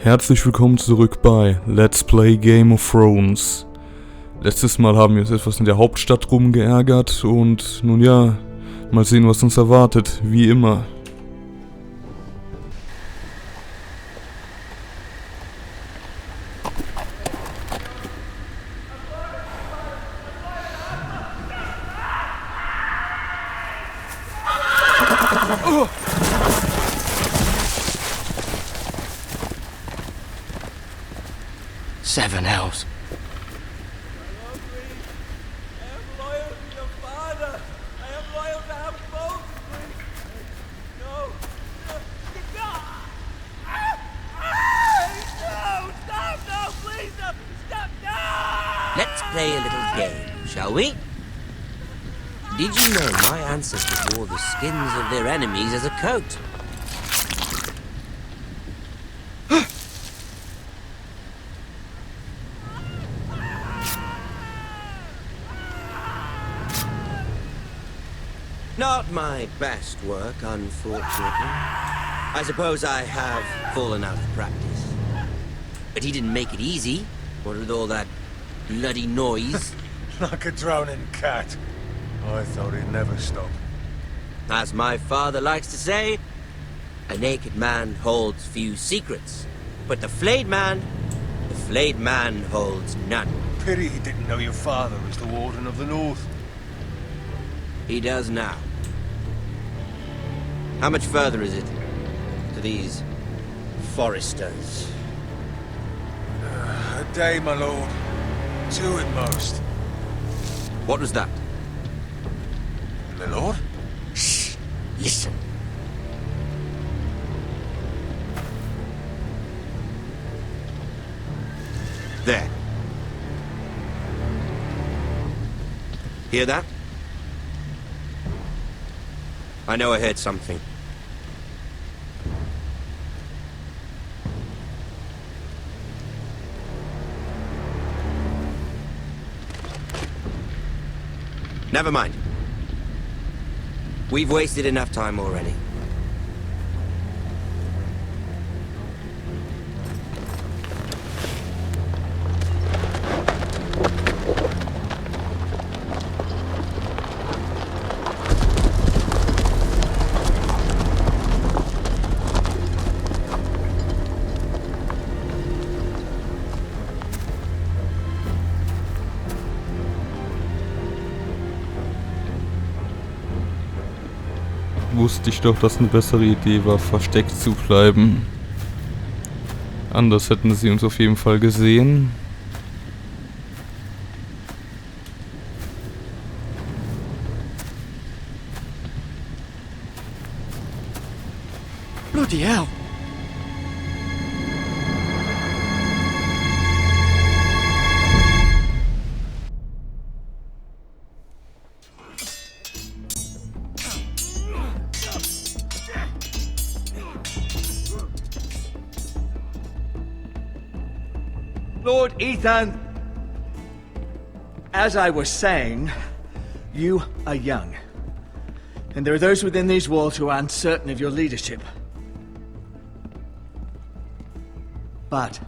Herzlich willkommen zurück bei Let's Play Game of Thrones. Letztes Mal haben wir uns etwas in der Hauptstadt rumgeärgert und nun ja, mal sehen, was uns erwartet, wie immer. Seven elves. I am loyal to your father. I am loyal to have both. No. No. No. Stop. No. Please. No. Stop. No. Let's play a little game, shall we? Did you know my ancestors wore the skins of their enemies as a coat? Not my best work, unfortunately. I suppose I have fallen out of practice. But he didn't make it easy, what with all that bloody noise. Like a droning cat. I thought he'd never stop. As my father likes to say, a naked man holds few secrets. But the flayed man holds none. Pity he didn't know your father was the Warden of the North. He does now. How much further is it to these foresters? A day, my lord. Two at most. What was that? My lord? Shh! Listen. There. Hear that? I know I heard something. Never mind. We've wasted enough time already. Wusste ich doch, dass eine bessere Idee war, versteckt zu bleiben. Anders hätten sie uns auf jeden Fall gesehen. Bloody hell. Lord Ethan, as I was saying, you are young. And there are those within these walls who are uncertain of your leadership. But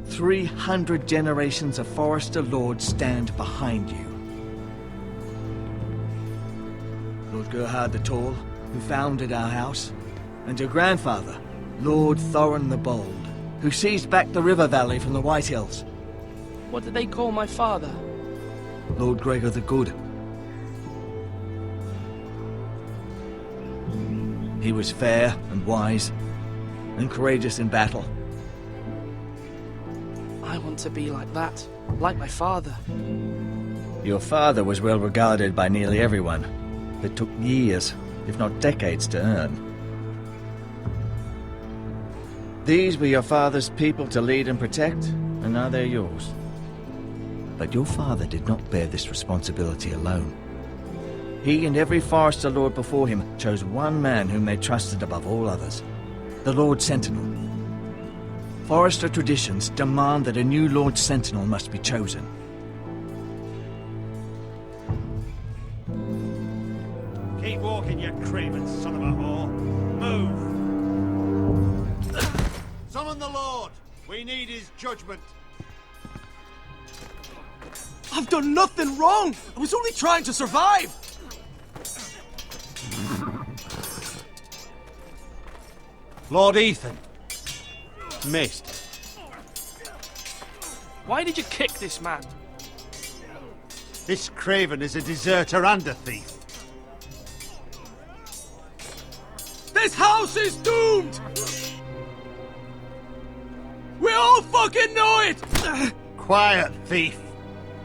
300 generations of Forester Lords stand behind you. Lord Gerhard the Tall, who founded our house, and your grandfather, Lord Thorin the Bold, who seized back the river valley from the White Hills. What did they call my father? Lord Gregor the Good. He was fair and wise, and courageous in battle. I want to be like that, like my father. Your father was well regarded by nearly everyone. It took years, if not decades, to earn. These were your father's people to lead and protect, and now they're yours. But your father did not bear this responsibility alone. He and every Forester Lord before him chose one man whom they trusted above all others, the Lord Sentinel. Forester traditions demand that a new Lord Sentinel must be chosen. Keep walking, you craven son of a whore. Move! Summon the Lord! We need his judgment. I've done nothing wrong! I was only trying to survive! Lord Ethan. Missed. Why did you kick this man? This craven is a deserter and a thief. This house is doomed! We all fucking know it! Quiet, thief.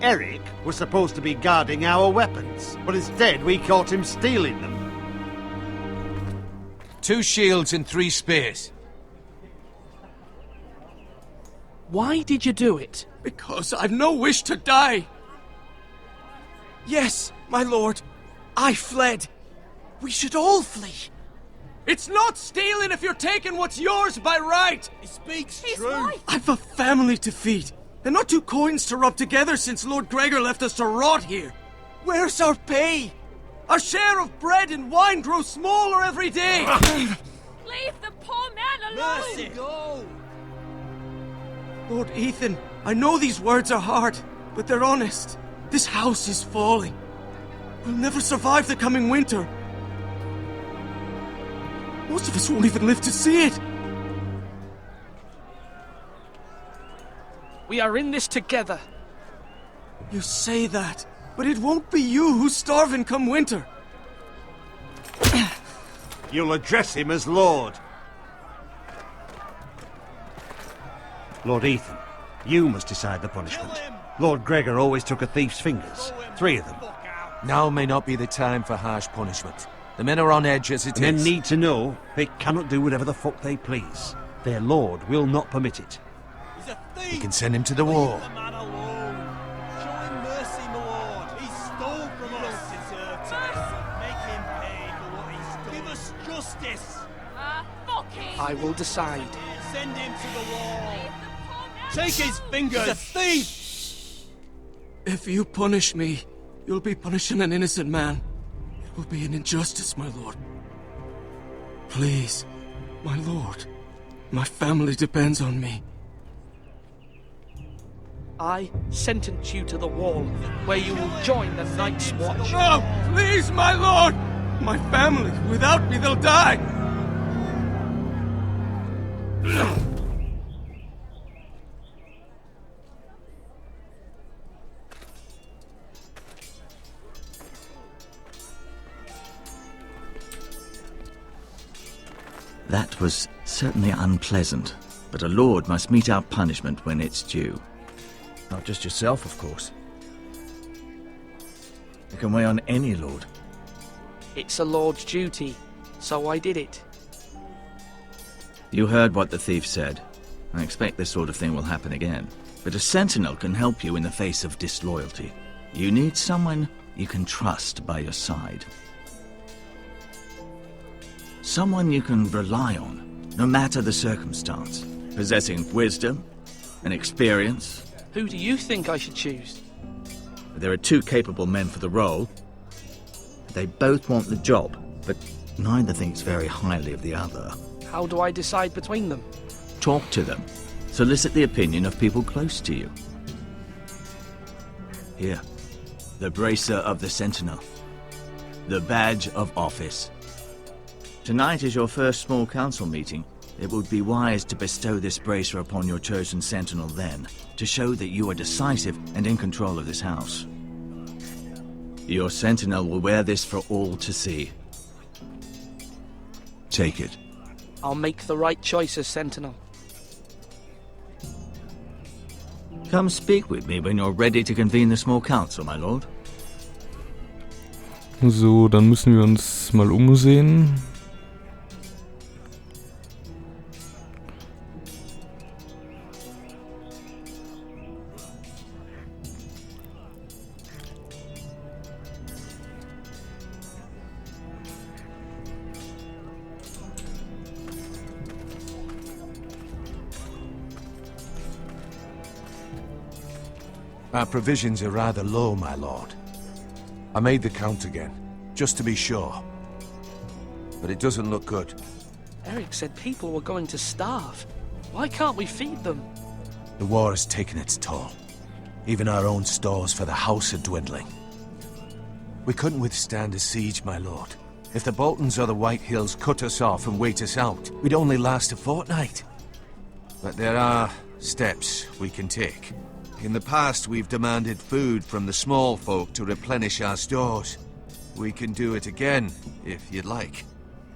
Eric was supposed to be guarding our weapons, but instead we caught him stealing them. 2 shields and 3 spears. Why did you do it? Because I've no wish to die. Yes, my lord. I fled. We should all flee. It's not stealing if you're taking what's yours by right. He speaks true. Right. I've a family to feed. And not 2 coins to rub together since Lord Gregor left us to rot here. Where's our pay? Our share of bread and wine grows smaller every day. Leave the poor man alone! Mercy. Go. Lord Ethan, I know these words are hard, but they're honest. This house is falling. We'll never survive the coming winter. Most of us won't even live to see it. We are in this together. You say that, but it won't be you who's starving come winter. You'll address him as Lord. Lord Ethan, you must decide the punishment. Lord Gregor always took a thief's fingers. 3 of them. Now may not be the time for harsh punishment. The men are on edge as it Men is. need to know they cannot do whatever the fuck they please. Their lord will not permit it. He's a thief! We can send him to the wall. Leave the man alone. Show him mercy, my lord. He stole from us. Make him pay for what he's done. Give us justice. Fuck him! I will decide. Send him to the wall. Leave the poor man Take his fingers. He's a thief! If you punish me, you'll be punishing an innocent man. It will be an injustice, my lord. Please, my lord. My family depends on me. I sentence you to the wall, where you will join the Night's Watch. No! Please, my lord! My family, without me, they'll die! That was certainly unpleasant, but a lord must mete out punishment when it's due. Not just yourself, of course. It can weigh on any lord. It's a lord's duty, so I did it. You heard what the thief said. I expect this sort of thing will happen again. But a sentinel can help you in the face of disloyalty. You need someone you can trust by your side. Someone you can rely on, no matter the circumstance. Possessing wisdom and experience. Who do you think I should choose? There are 2 capable men for the role. They both want the job, but neither thinks very highly of the other. How do I decide between them? Talk to them. Solicit the opinion of people close to you. Here, the bracer of the Sentinel. The badge of office. Tonight is your first small council meeting. It would be wise to bestow this bracer upon your chosen sentinel then, to show that you are decisive and in control of this house. Your sentinel will wear this for all to see. Take it. I'll make the right choice as Sentinel. Come speak with me when you're ready to convene the small council, my lord. So, dann müssen wir uns mal umsehen. Our provisions are rather low, my lord. I made the count again, just to be sure. But it doesn't look good. Eric said people were going to starve. Why can't we feed them? The war has taken its toll. Even our own stores for the house are dwindling. We couldn't withstand a siege, my lord. If the Boltons or the White Hills cut us off and wait us out, we'd only last a fortnight. But there are steps we can take. In the past, we've demanded food from the small folk to replenish our stores. We can do it again, if you'd like.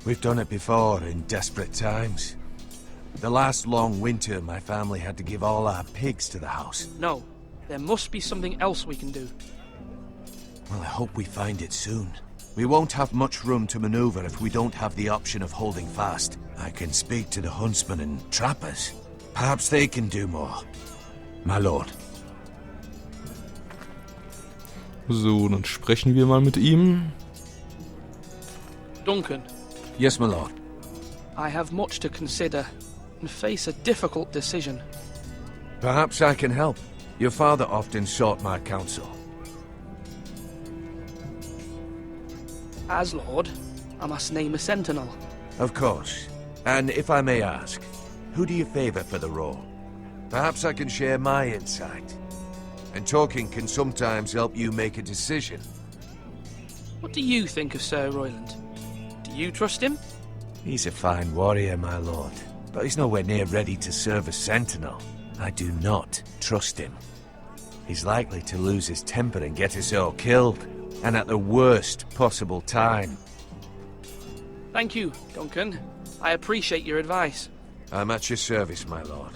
We've done it before in desperate times. The last long winter, my family had to give all our pigs to the house. No, there must be something else we can do. Well, I hope we find it soon. We won't have much room to maneuver if we don't have the option of holding fast. I can speak to the huntsmen and trappers. Perhaps they can do more. My lord. So, dann sprechen wir mal mit ihm. Duncan. Yes, my lord. I have much to consider and face a difficult decision. Perhaps I can help. Your father often sought my counsel. As Lord, I must name a sentinel. Of course. And if I may ask, who do you favor for the role? Perhaps I can share my insight. And talking can sometimes help you make a decision. What do you think of Sir Royland? Do you trust him? He's a fine warrior, my lord. But he's nowhere near ready to serve as sentinel. I do not trust him. He's likely to lose his temper and get us all killed. And at the worst possible time. Thank you, Duncan. I appreciate your advice. I'm at your service, my lord.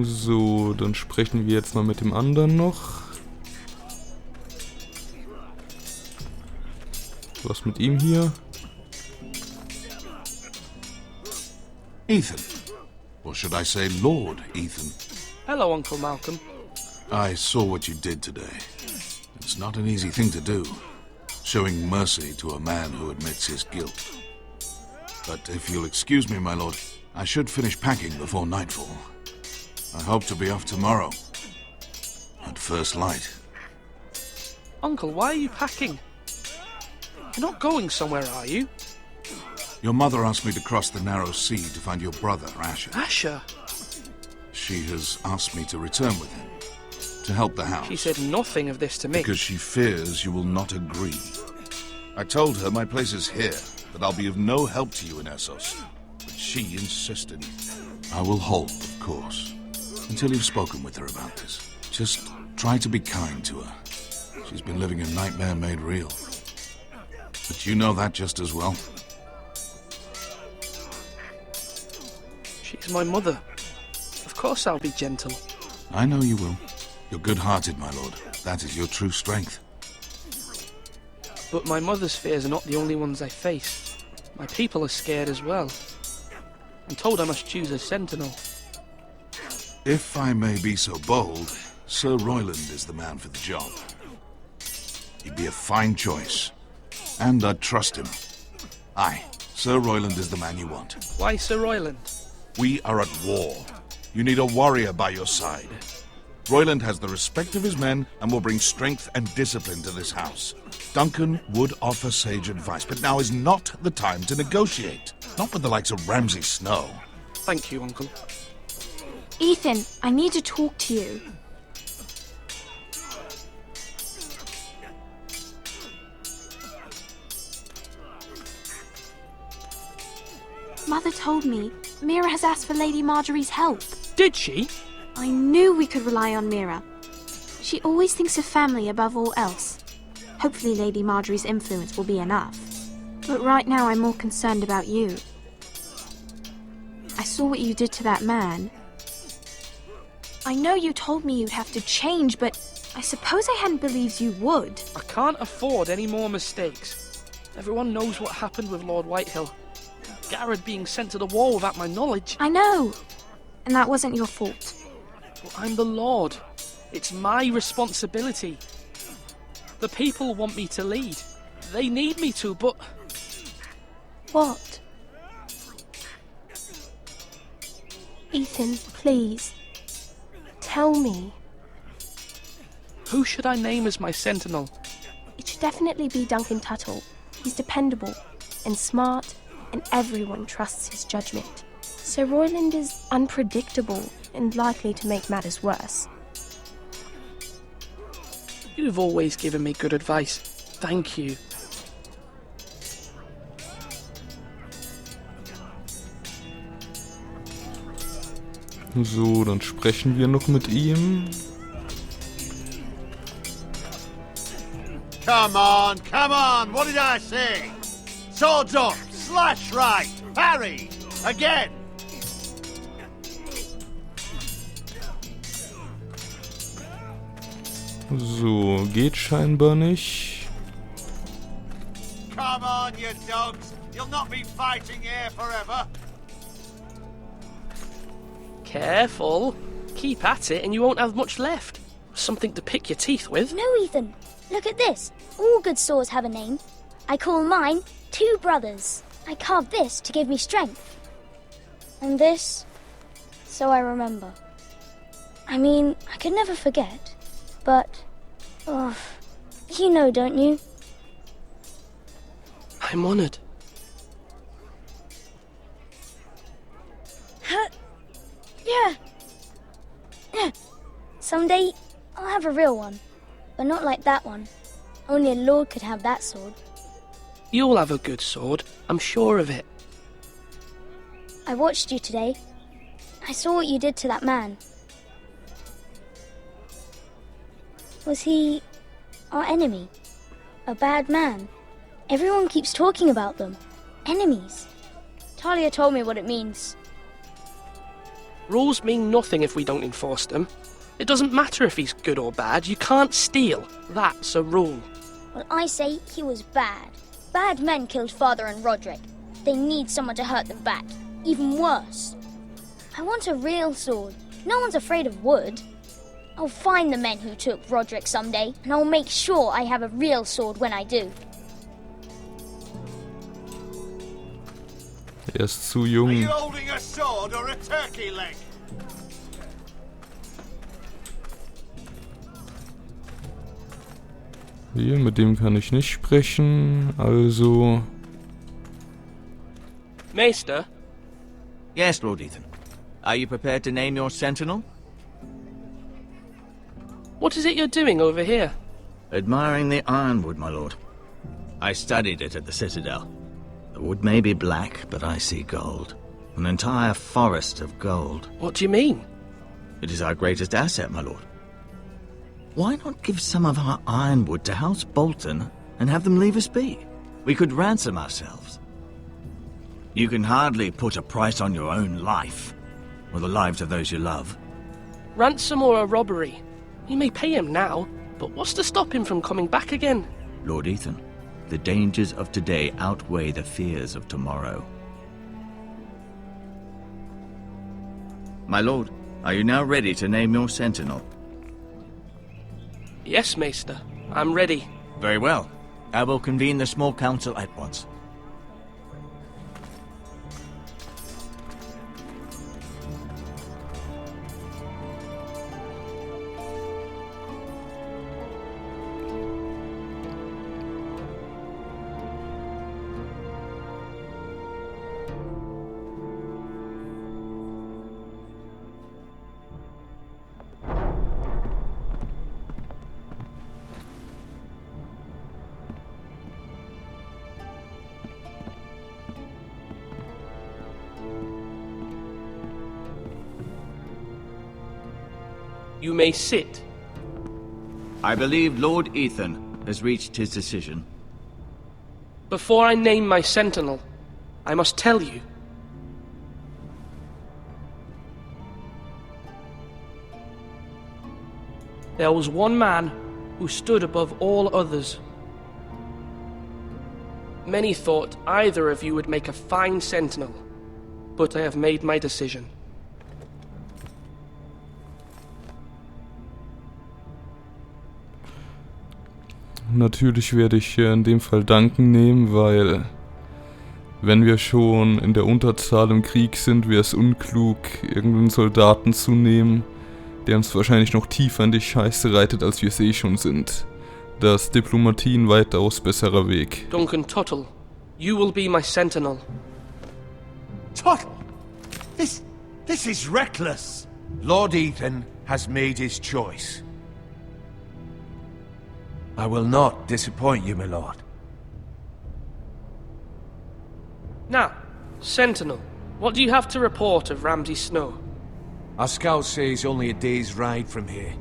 So, dann sprechen wir jetzt mal mit dem anderen noch. Was mit ihm hier? Ethan. Or should I say Lord Ethan? Hello, Uncle Malcolm. I saw what you did today. It's not an easy thing to do, showing mercy to a man who admits his guilt. But if you'll excuse me, my lord, I should finish packing before nightfall. I hope to be off tomorrow, at first light. Uncle, why are you packing? You're not going somewhere, are you? Your mother asked me to cross the narrow sea to find your brother, Asher. Asher? She has asked me to return with him, to help the house. She said nothing of this to me. Because she fears you will not agree. I told her my place is here, that I'll be of no help to you in Essos. But she insisted. I will hold, of course, until you've spoken with her about this. Just try to be kind to her. She's been living a nightmare made real. But you know that just as well. She's my mother. Of course I'll be gentle. I know you will. You're good-hearted, my lord. That is your true strength. But my mother's fears are not the only ones I face. My people are scared as well. I'm told I must choose a sentinel. If I may be so bold, Sir Royland is the man for the job. He'd be a fine choice. And I'd trust him. Aye, Sir Royland is the man you want. Why Sir Royland? We are at war. You need a warrior by your side. Royland has the respect of his men and will bring strength and discipline to this house. Duncan would offer sage advice, but now is not the time to negotiate. Not with the likes of Ramsay Snow. Thank you, Uncle. Ethan, I need to talk to you. Mother told me Mira has asked for Lady Marjorie's help. Did she? I knew we could rely on Mira. She always thinks of family above all else. Hopefully Lady Marjorie's influence will be enough. But right now I'm more concerned about you. I saw what you did to that man. I know you told me you'd have to change, but I suppose I hadn't believed you would. I can't afford any more mistakes. Everyone knows what happened with Lord Whitehill. Garrett being sent to the war without my knowledge. I know. And that wasn't your fault. But I'm the Lord. It's my responsibility. The people want me to lead. They need me to, but... What? Ethan, please. Tell me. Who should I name as my sentinel? It should definitely be Duncan Tuttle. He's dependable and smart and everyone trusts his judgment. Sir Royland is unpredictable and likely to make matters worse. You've always given me good advice. Thank you. So, dann sprechen wir noch mit ihm. Come on, what did I say? Swords up, slash right, parry, again! So, geht scheinbar nicht. Come on, you dogs, you'll not be fighting here forever. Careful. Keep at it and you won't have much left. Something to pick your teeth with. No, Ethan. Look at this. All good swords have a name. I call mine Two Brothers. I carved this to give me strength. And this, so I remember. I mean, I could never forget. But, you know, don't you? I'm honored. Yeah. Someday, I'll have a real one. But not like that one. Only a lord could have that sword. You'll have a good sword. I'm sure of it. I watched you today. I saw what you did to that man. Was he our enemy? A bad man? Everyone keeps talking about them. Enemies. Talia told me what it means. Rules mean nothing if we don't enforce them. It doesn't matter if he's good or bad. You can't steal. That's a rule. Well, I say he was bad. Bad men killed Father and Roderick. They need someone to hurt them back. Even worse. I want a real sword. No one's afraid of wood. I'll find the men who took Roderick someday, and I'll make sure I have a real sword when I do. Ist zu jung. Are you holding a sword or a turkey leg? Hier, mit dem kann ich nicht sprechen, also... Maester? Yes, Lord Ethan. Are you prepared to name your sentinel? What is it you're doing over here? Admiring the ironwood, my lord. I studied it at the Citadel. The wood may be black, but I see gold. An entire forest of gold. What do you mean? It is our greatest asset, my lord. Why not give some of our ironwood to House Bolton and have them leave us be? We could ransom ourselves. You can hardly put a price on your own life, or the lives of those you love. Ransom or a robbery? We may pay him now, but what's to stop him from coming back again? Lord Ethan, the dangers of today outweigh the fears of tomorrow. My lord, are you now ready to name your sentinel? Yes, Maester. I'm ready. Very well. I will convene the small council at once. You may sit. I believe Lord Ethan has reached his decision. Before I name my sentinel, I must tell you. There was one man who stood above all others. Many thought either of you would make a fine sentinel, but I have made my decision. Natürlich werde ich hier in dem Fall Danken nehmen, weil wenn wir schon in der Unterzahl im Krieg sind, wäre es unklug, irgendeinen Soldaten zu nehmen, der uns wahrscheinlich noch tiefer in die Scheiße reitet, als wir es eh schon sind. Da ist Diplomatie ein weitaus besserer Weg. Duncan Tuttle, you will be my sentinel. Tuttle! This is reckless! Lord Ethan has made his choice. I will not disappoint you, my lord. Now, Sentinel, what do you have to report of Ramsay Snow? Our scouts say he's only a day's ride from here,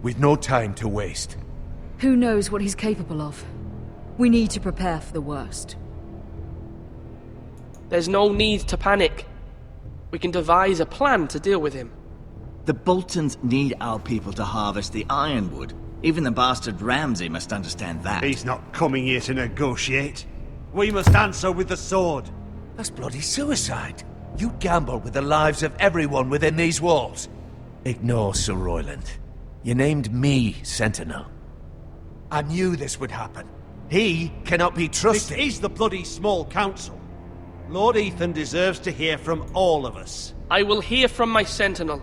with no time to waste. Who knows what he's capable of? We need to prepare for the worst. There's no need to panic. We can devise a plan to deal with him. The Boltons need our people to harvest the ironwood. Even the bastard Ramsay must understand that. He's not coming here to negotiate. We must answer with the sword. That's bloody suicide. You gamble with the lives of everyone within these walls. Ignore Sir Royland. You named me Sentinel. I knew this would happen. He cannot be trusted. This is the bloody small council. Lord Ethan deserves to hear from all of us. I will hear from my Sentinel.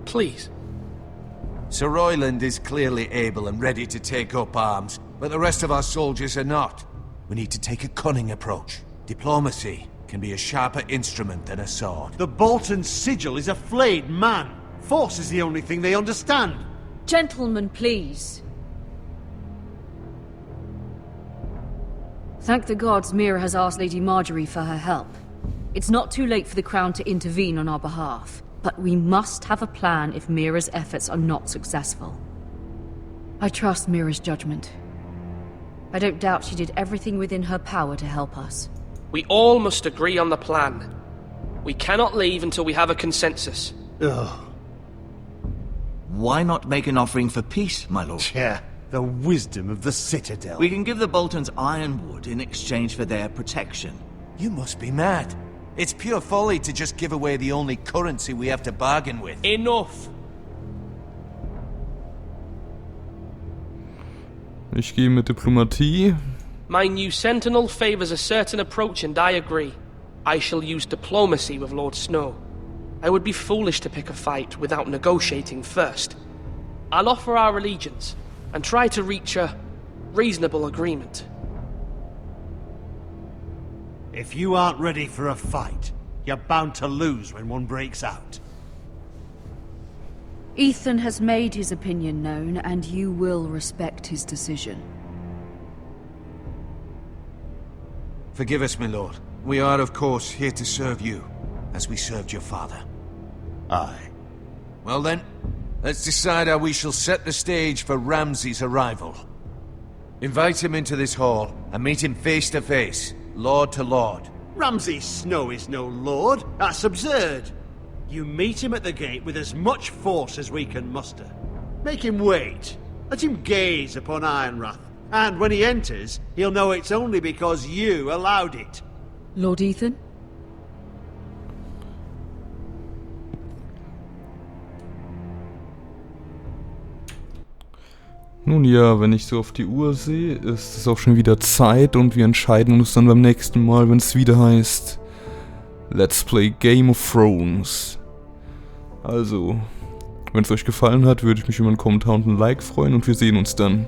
Please. Sir Royland is clearly able and ready to take up arms, but the rest of our soldiers are not. We need to take a cunning approach. Diplomacy can be a sharper instrument than a sword. The Bolton sigil is a flayed man. Force is the only thing they understand. Gentlemen, please. Thank the gods Mira has asked Lady Marjorie for her help. It's not too late for the Crown to intervene on our behalf, but we must have a plan if Mira's efforts are not successful. I trust Mira's judgment. I don't doubt she did everything within her power to help us. We all must agree on the plan. We cannot leave until we have a consensus. Ugh. Why not make an offering for peace, my lord? Yeah, the wisdom of the Citadel. We can give the Boltons ironwood in exchange for their protection. You must be mad. It's pure folly to just give away the only currency we have to bargain with. Enough! Ich gehe mit Diplomatie. My new Sentinel favors a certain approach, and I agree. I shall use diplomacy with Lord Snow. I would be foolish to pick a fight without negotiating first. I'll offer our allegiance, and try to reach a reasonable agreement. If you aren't ready for a fight, you're bound to lose when one breaks out. Ethan has made his opinion known, and you will respect his decision. Forgive us, my lord. We are, of course, here to serve you, as we served your father. Aye. Well then, let's decide how we shall set the stage for Ramsay's arrival. Invite him into this hall, and meet him face to face, lord to lord. Ramsay Snow is no lord. That's absurd. You meet him at the gate with as much force as we can muster. Make him wait. Let him gaze upon Ironrath. And when he enters, he'll know it's only because you allowed it. Lord Ethan? Nun ja, wenn ich so auf die Uhr sehe, ist es auch schon wieder Zeit und wir entscheiden uns dann beim nächsten Mal, wenn es wieder heißt Let's Play Game of Thrones. Also, wenn es euch gefallen hat, würde ich mich über einen Kommentar und ein Like freuen und wir sehen uns dann.